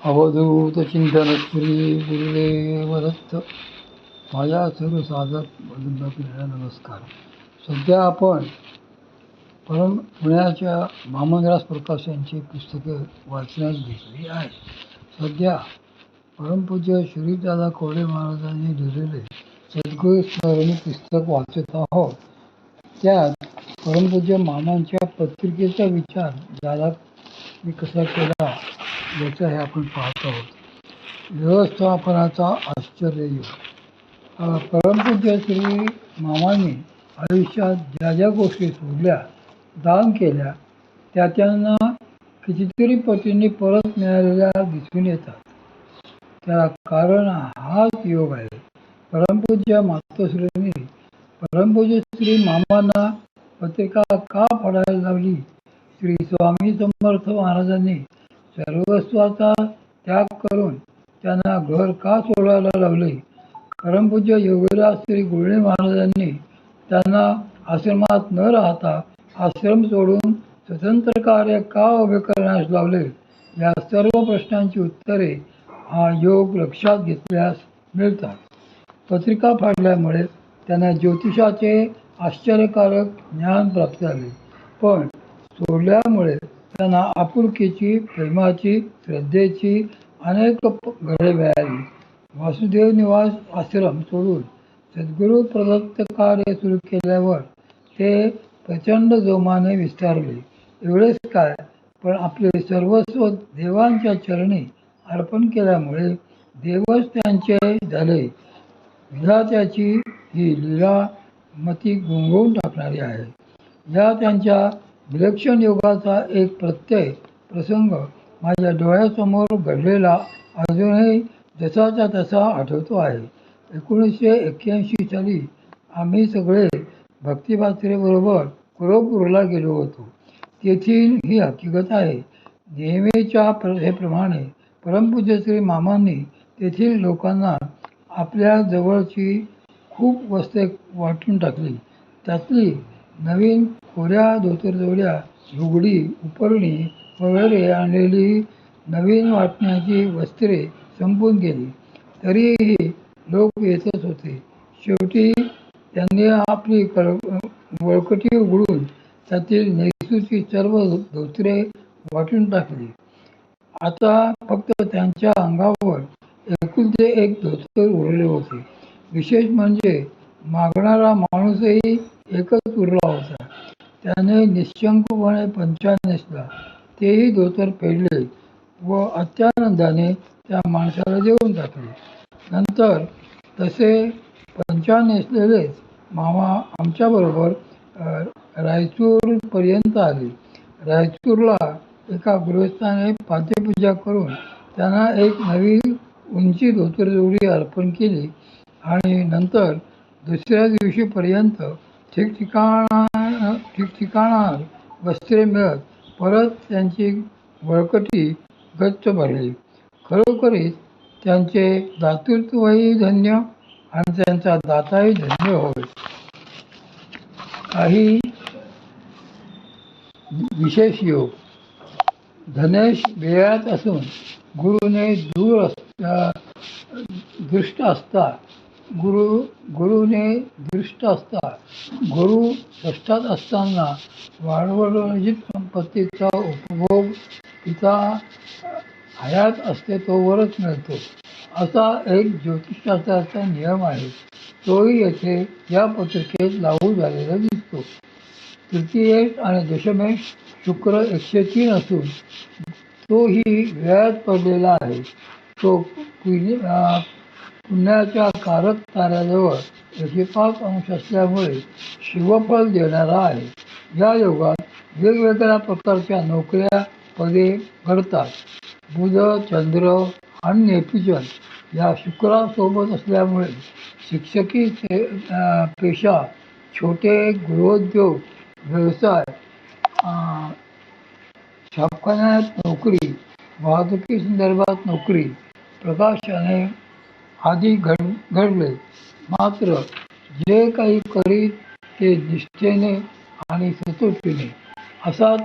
अवधूत चिंतन श्री गुरुदेव दत्त. माझ्या सर्व साधक बंधूंना नमस्कार. सध्या आपण पुण्याच्या मामनरास प्रकाश यांची पुस्तके वाचण्यास घेतली आहे. सध्या परमपूज्य श्रीदादा कोळे महाराजांनी लिहिलेले सद्गुरू स्मरणी पुस्तक वाचत आहोत. त्यात परमपूज्य मामांच्या पत्रिकेचा विचार ज्याला मी कसा केला याचं हे आपण पाहत आहोत. व्यवस्थापनाचा आश्चर्ययोग. परमपूज्य श्री मामांनी आयुष्यात ज्या ज्या गोष्टी सोडल्या, दान केल्या, त्या त्यांना कितीतरी पटींनी परत मिळालेल्या दिसून येतात. त्याला कारण हाच योग आहे. परमपूज्य मातोश्रींनी परमपूज्य श्री मामांना पत्रिका का पडायला लावली? श्री स्वामी समर्थ महाराजांनी सर्वस्वाचा त्याग करून त्यांना घर का सोडायला लावले? परमपूज्य योगीराज श्री गुरुजी महाराजांनी त्यांना आश्रमात न राहता आश्रम सोडून स्वतंत्र कार्य का उभे करण्यास लावले? या सर्व प्रश्नांची उत्तरे हा योग लक्षात घेतल्यास मिळतात. पत्रिका फाडल्यामुळे त्यांना ज्योतिषाचे आश्चर्यकारक ज्ञान प्राप्त झाले, पण सोडल्यामुळे त्यांना आपुलकीची, प्रेमाची, श्रद्धेची अनेक घडे मिळाली. वासुदेव निवास आश्रम सोडून सद्गुरू प्रदत्त कार्य सुरू केल्यावर ते प्रचंड जोमाने विस्तारले. एवढेच काय, पण आपले सर्वस्व देवांच्या चरणी अर्पण केल्यामुळे देवच त्यांचे झाले. विधात्याची ही लीला मती गुंगवून टाकणारी आहे. या त्यांच्या विलक्षण योगाचा एक प्रसंग माझ्या डोळ्यासमोर घडलेला अजूनही जसाच्या तसा आठवतो आहे. 1981 साली आम्ही सगळे भक्तिभात्रेबरोबर कुरोपूरला गेलो होतो. तेथील ही हकीकत आहे. नेहमीच्या प्रथेप्रमाणे परमपूज्य श्री मामांनी तेथील लोकांना आपल्या जवळची खूप वस्त्रे वाटून टाकली. त्यातली नवीन कोऱ्या धोतरजोड्या, लुगडी, उपरणी वगैरे आणलेली नवीन वाटण्याची वस्त्रे संपून गेली. तरीही लोक येतच होते. शेवटी त्यांनी आपली वळकटी उघडून त्यातील नेसूची सर्व धोतरे वाटून टाकली. आता फक्त त्यांच्या अंगावर एकुलते एक धोतर उरले होते. विशेष म्हणजे मागणारा माणूसही एकच उरला होता. त्याने निशंकपणे पंचा नेसला. तेही धोतर फेडले व अत्यानंदाने त्या माणसाला देऊन टाकले. नंतर तसे पंचा नेसलेलेच मामा आमच्याबरोबर रायचूरपर्यंत आले. रायचूरला एका गृहस्थाने पाद्यपूजा करून त्यांना एक नवी उंची धोतरजोडी अर्पण केली आणि नंतर दुसऱ्या दिवशीपर्यंत ठिकठिकाणावर वस्त्रे मिळत परत त्यांची वळकटी गच्च भरली. खरोखरीच त्यांचे दातृत्वही धन्य आणि त्यांचा दाताही धन्य होय. काही विशेष योग. धनेश बेळ्यात असून गुरुने दृष्ट असता गुरु कष्टात असताना वाडवडित संपत्तीचा उपभोग पिता हयात असते तोवरच मिळतो, असा एक ज्योतिषशास्त्राचा नियम आहे. तोही येथे या पत्रिकेत लागू झालेला दिसतो. तृतीयेश आणि दशमेश शुक्र 103 असून तोही वेळात पडलेला आहे. तो पुण्याच्या कारक ताऱ्याजवळ 105 अंश असल्यामुळे शिवफल देणारा आहे. या योगात वेगवेगळ्या प्रकारच्या नोकऱ्या पदे घडतात. बुध, चंद्र आणि नेपच्यून या शुक्रासोबत असल्यामुळे शिक्षकी पेशा, छोटे गृहोद्योग, व्यवसाय, छापखान्यात नोकरी, वाहतुकी संदर्भात नोकरी, प्रकाशने आदी घडले. मात्र जे काही करीत ते निष्ठेने आणि सचोटीने असा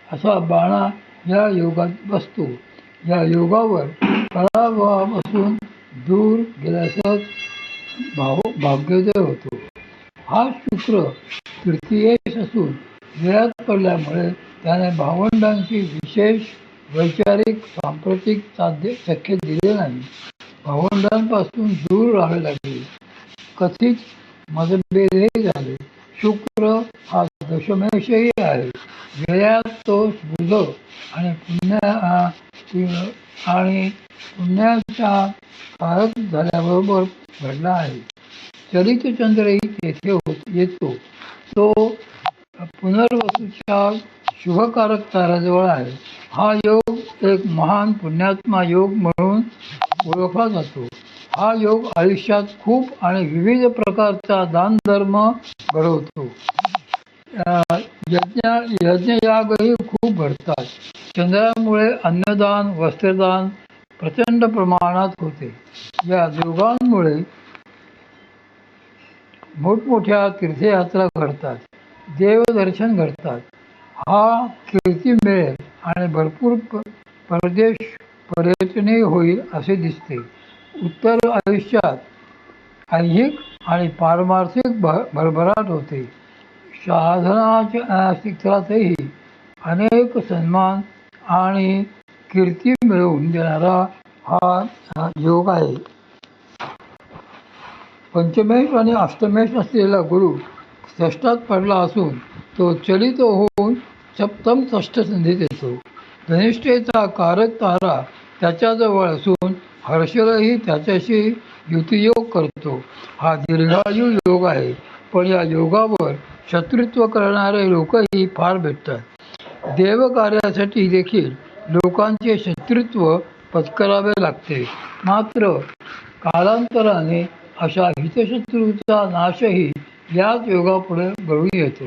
असा बाणा या योगात बसतो. या योगावर पराभवापासून दूर गेल्याचाच भाग्योदय होतो. हा शुक्र तृतीयेस असून व्ययात पडल्यामुळे त्याने भावंडांशी विशेष वैचारिक सांप्रतिक सख्य दिले नाही. भावंडांपासून दूर राहावे लागले. कथित मतभेदही झाले. शुक्र हा दशमेशही आहे. व्ययात तो बुध आणि पुण्याच्या कारक झाल्याबरोबर घडला आहे. चलित चंद्रही तेथे येतो. तो पुनर्वसूच्या शुभकारक ताऱ्याजवळ आहे. हा योग एक महान पुण्यात्मा योग म्हणून ओळखला जातो. हा योग आयुष्यात खूप आणि विविध प्रकारचा दानधर्म घडवतो. यज्ञयागही खूप घडतात. चंद्रामुळे अन्नदान वस्त्रदान प्रचंड प्रमाणात होते. या योगांमुळे मोठमोठ्या तीर्थयात्रा घडतात. देवदर्शन घडतात. हा कीर्ती मिळेल आणि भरपूर परदेश पर्यटनही होईल असे दिसते. उत्तर आयुष्यात ऐहिक आणि पारमार्थिक भरभराट होते. साधनाच्या शिक्षणातही अनेक सन्मान आणि कीर्ती मिळवून देणारा हा योग आहे. पंचमेश आणि अष्टमेश असलेला गुरु षष्ठात पडला असून तो चलित होऊन सप्तम षष्ठ संधीत येतो. धनिष्ठेचा कारक तारा त्याच्याजवळ असून हर्षलही त्याच्याशी युतियोग करतो. हा दीर्घायू योग आहे. पण या योगावर शत्रुत्व करणारे लोकही फार भेटतात. देवकार्यासाठी देखील लोकांचे शत्रुत्व पत्करावे लागते. मात्र कालांतराने अशा हितशत्रूचा नाशही याच योगापुढे घडून येतो.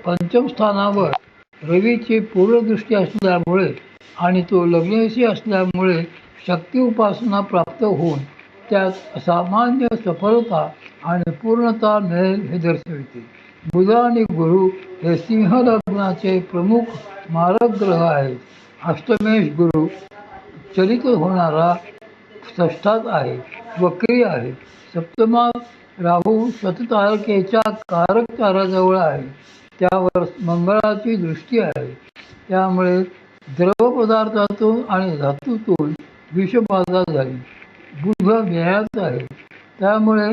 पंचम स्थानावर रवीची पूर्णदृष्टी असल्यामुळे आणि तो लग्नेशी असल्यामुळे शक्ती उपासना प्राप्त होऊन त्यात असामान्य सफलता आणि पूर्णता मिळेल हे दर्शविते. बुध आणि गुरु हे सिंह लग्नाचे प्रमुख मारक ग्रह आहेत. अष्टमेश गुरु चलित होणारा षष्ठात आहे. वक्री आहे. सप्तमात राहू शततारकेच्या कारक ताराजवळ आहे. त्यावर मंगळाची दृष्टी आहे. त्यामुळे द्रवपदार्थातून आणि धातूतून विषबाधा झाली. बुध व्ययात आहे. त्यामुळे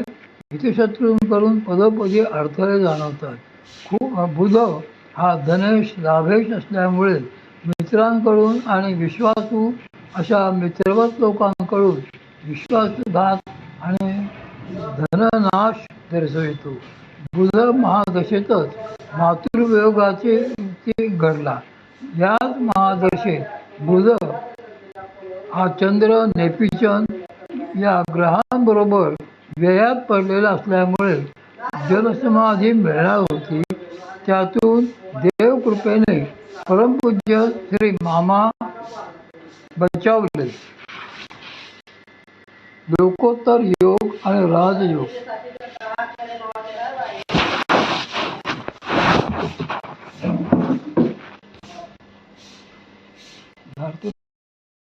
हितशत्रूंकडून पदोपदी अडथळे जाणवतात. बुध हा धनेश लाभेश असल्यामुळे मित्रांकडून आणि विश्वासू अशा मित्रवत लोकांकडून विश्वासघात आणि धननाश दर्शवितो. बुध महादशेतच मातृवियोगाचे घडला. याच महादशेत बुध हा चंद्र नेपिचन या ग्रहांबरोबर व्ययात पडलेला असल्यामुळे जलसमाधी मिळणार होती. त्यातून देवकृपेने परमपूज्य श्री मामा बचावले. लोकोत्तर योग आणि राजयोग